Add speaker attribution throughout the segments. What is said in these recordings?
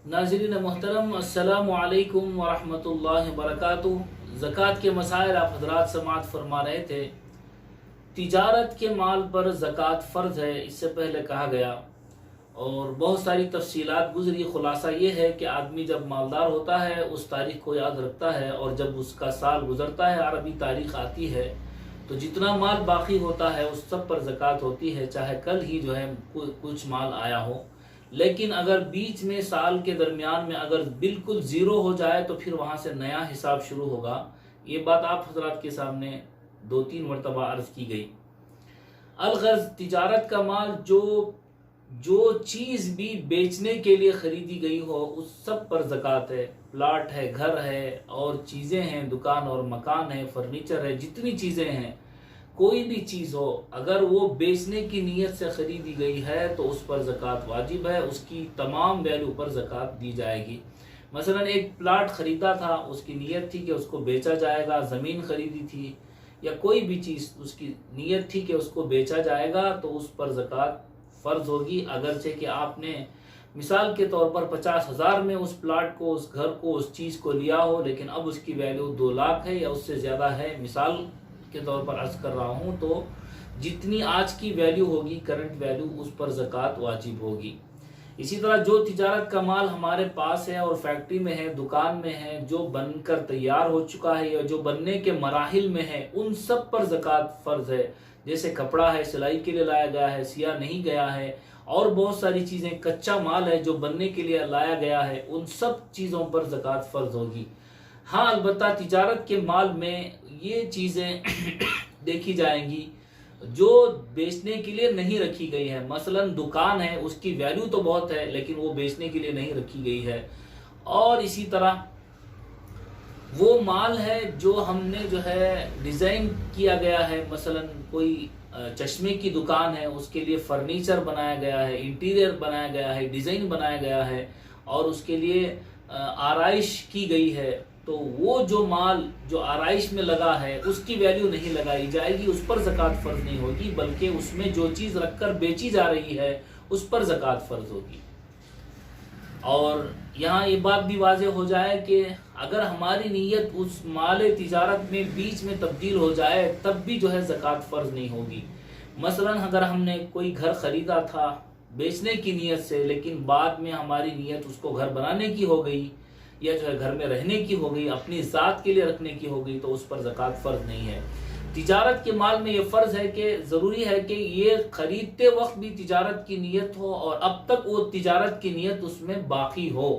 Speaker 1: नाज़रीन मोहतरम, अस्सलामु अलैकुम वरहमतुल्लाहि वबरकातुहू। ज़कात के मसाइल आप हज़रात समाअत फरमा रहे थे। तिजारत के माल पर ज़कात फ़र्ज़ है, इससे पहले कहा गया और बहुत सारी तफसीलात गुजरी। खुलासा ये है कि आदमी जब मालदार होता है उस तारीख़ को याद रखता है और जब उसका साल गुज़रता है, अरबी तारीख़ आती है, तो जितना माल बाकी होता है उस सब पर ज़कात होती है, चाहे कल ही जो है कुछ माल आया हो। लेकिन अगर बीच में साल के दरमियान में अगर बिल्कुल ज़ीरो हो जाए तो फिर वहाँ से नया हिसाब शुरू होगा। ये बात आप हज़रात के सामने 2-3 मरतबा अर्ज़ की गई। अलगर्ज़ तिजारत का माल जो चीज़ भी बेचने के लिए ख़रीदी गई हो उस सब पर ज़कात है। प्लाट है, घर है और चीज़ें हैं, दुकान और मकान है, फर्नीचर है, जितनी चीज़ें हैं, कोई भी चीज़ हो, अगर वो बेचने की नीयत से ख़रीदी गई है तो उस पर ज़कात वाजिब है, उसकी तमाम वैल्यू पर ज़कात दी जाएगी। मसलन एक प्लाट ख़रीदा था, उसकी नीयत थी कि उसको बेचा जाएगा, ज़मीन ख़रीदी थी या कोई भी चीज़ उसकी नीयत थी कि उसको बेचा जाएगा, तो उस पर ज़कात फ़र्ज़ होगी। अगरचे कि आपने मिसाल के तौर पर 50,000 में उस प्लाट को, उस घर को, उस चीज़ को लिया हो, लेकिन अब उसकी वैल्यू 2 लाख है या उससे ज़्यादा है, मिसाल के तौर पर अर्ज़ कर रहा हूँ, तो जितनी आज की वैल्यू होगी, करंट वैल्यू, उस पर ज़कात वाजिब होगी। इसी तरह जो तिजारत का माल हमारे पास है और फैक्ट्री में है, दुकान में है, जो बनकर तैयार हो चुका है या जो बनने के मराहिल में है, उन सब पर ज़कात फ़र्ज़ है। जैसे कपड़ा है, सिलाई के लिए लाया गया है, सिया नहीं गया है, और बहुत सारी चीज़ें, कच्चा माल है जो बनने के लिए लाया गया है, उन सब चीज़ों पर ज़कात फ़र्ज़ होगी। हाँ, अलबत्ता तिजारत के माल में ये चीज़ें देखी जाएंगी जो बेचने के लिए नहीं रखी गई है। मसलन दुकान है, उसकी वैल्यू तो बहुत है लेकिन वो बेचने के लिए नहीं रखी गई है। और इसी तरह वो माल है जो हमने जो है डिज़ाइन किया गया है, मसलन कोई चश्मे की दुकान है, उसके लिए फर्नीचर बनाया गया है, इंटीरियर बनाया गया है, डिज़ाइन बनाया गया है और उसके लिए आराइश की गई है, तो वो जो माल जो आराइश में लगा है उसकी वैल्यू नहीं लगाई जाएगी, उस पर ज़कात फ़र्ज़ नहीं होगी, बल्कि उसमें जो चीज़ रखकर बेची जा रही है उस पर ज़कात फ़र्ज़ होगी। और यहाँ ये बात भी वाज़ेह हो जाए कि अगर हमारी नीयत उस माल तिजारत में बीच में तब्दील हो जाए तब भी जो है ज़कात फ़र्ज़ नहीं होगी। मसलन अगर हमने कोई घर ख़रीदा था बेचने की नीयत से, लेकिन बाद में हमारी नीयत उसको घर बनाने की हो गई या जो है घर में रहने की हो गई, अपनी ज़ात के लिए रखने की हो गई, तो उस पर ज़कात फ़र्ज़ नहीं है। तिजारत के माल में ये फ़र्ज़ है कि ज़रूरी है कि ये ख़रीदते वक्त भी तिजारत की नीयत हो और अब तक वो तिजारत की नीयत उसमें बाकी हो।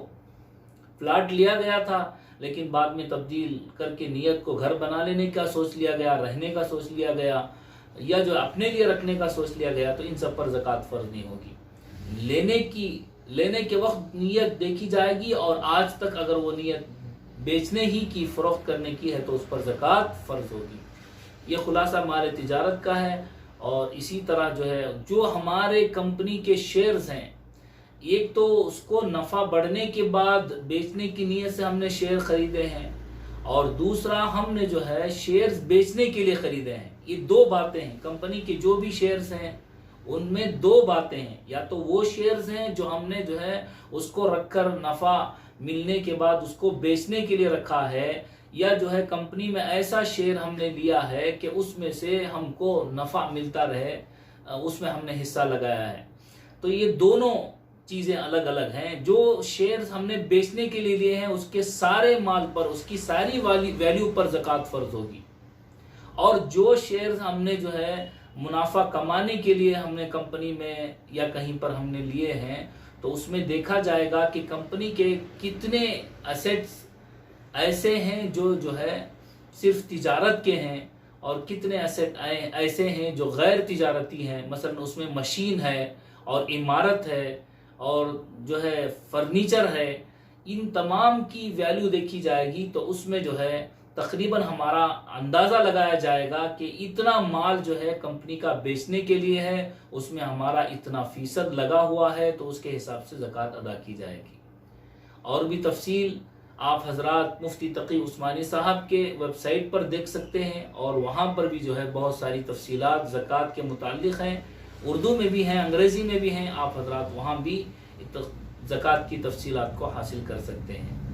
Speaker 1: प्लाट लिया गया था लेकिन बाद में तब्दील करके नीयत को घर बना लेने का सोच लिया गया, रहने का सोच लिया गया या जो अपने लिए रखने का सोच लिया गया, तो इन सब पर ज़कात फ़र्ज़ नहीं होगी। लेने के वक्त नीयत देखी जाएगी और आज तक अगर वो नीयत बेचने ही की, फ़रोख्त करने की है, तो उस पर ज़कात फ़र्ज़ होगी। ये खुलासा माल तिजारत का है। और इसी तरह जो है जो हमारे कंपनी के शेयर्स हैं, एक तो उसको नफ़ा बढ़ने के बाद बेचने की नीयत से हमने शेयर ख़रीदे हैं और दूसरा हमने जो है शेयर्स बेचने के लिए ख़रीदे हैं। ये 2 बातें हैं। कंपनी के जो भी शेयर्स हैं उनमें 2 बातें हैं, या तो वो शेयर्स हैं जो हमने जो है उसको रखकर नफ़ा मिलने के बाद उसको बेचने के लिए रखा है, या जो है कंपनी में ऐसा शेयर हमने लिया है कि उसमें से हमको नफ़ा मिलता रहे, उसमें हमने हिस्सा लगाया है। तो ये दोनों चीज़ें अलग अलग हैं। जो शेयर्स हमने बेचने के लिए लिए हैं उसके सारे माल पर, उसकी सारी वाली वैल्यू पर ज़कात फ़र्ज़ होगी। और जो शेयर्स हमने जो है मुनाफा कमाने के लिए हमने कंपनी में या कहीं पर हमने लिए हैं, तो उसमें देखा जाएगा कि कंपनी के कितने एसेट्स ऐसे हैं जो है सिर्फ तिजारत के हैं और कितने एसेट ऐसे हैं जो गैर तिजारती हैं। मसलन उसमें मशीन है और इमारत है और जो है फर्नीचर है, इन तमाम की वैल्यू देखी जाएगी, तो उसमें जो है तकरीबन हमारा अंदाज़ा लगाया जाएगा कि इतना माल जो है कंपनी का बेचने के लिए है, उसमें हमारा इतना फ़ीसद लगा हुआ है, तो उसके हिसाब से ज़कात अदा की जाएगी। और भी तफसील आप हज़रात मुफ्ती तकी उस्मानी साहब के वेबसाइट पर देख सकते हैं और वहाँ पर भी जो है बहुत सारी तफसीलात ज़कात के मुताल्लिक़ हैं, उर्दू में भी हैं, अंग्रेज़ी में भी हैं। आप हज़रात वहाँ भी ज़कात کی تفصیلات کو حاصل کر سکتے ہیں۔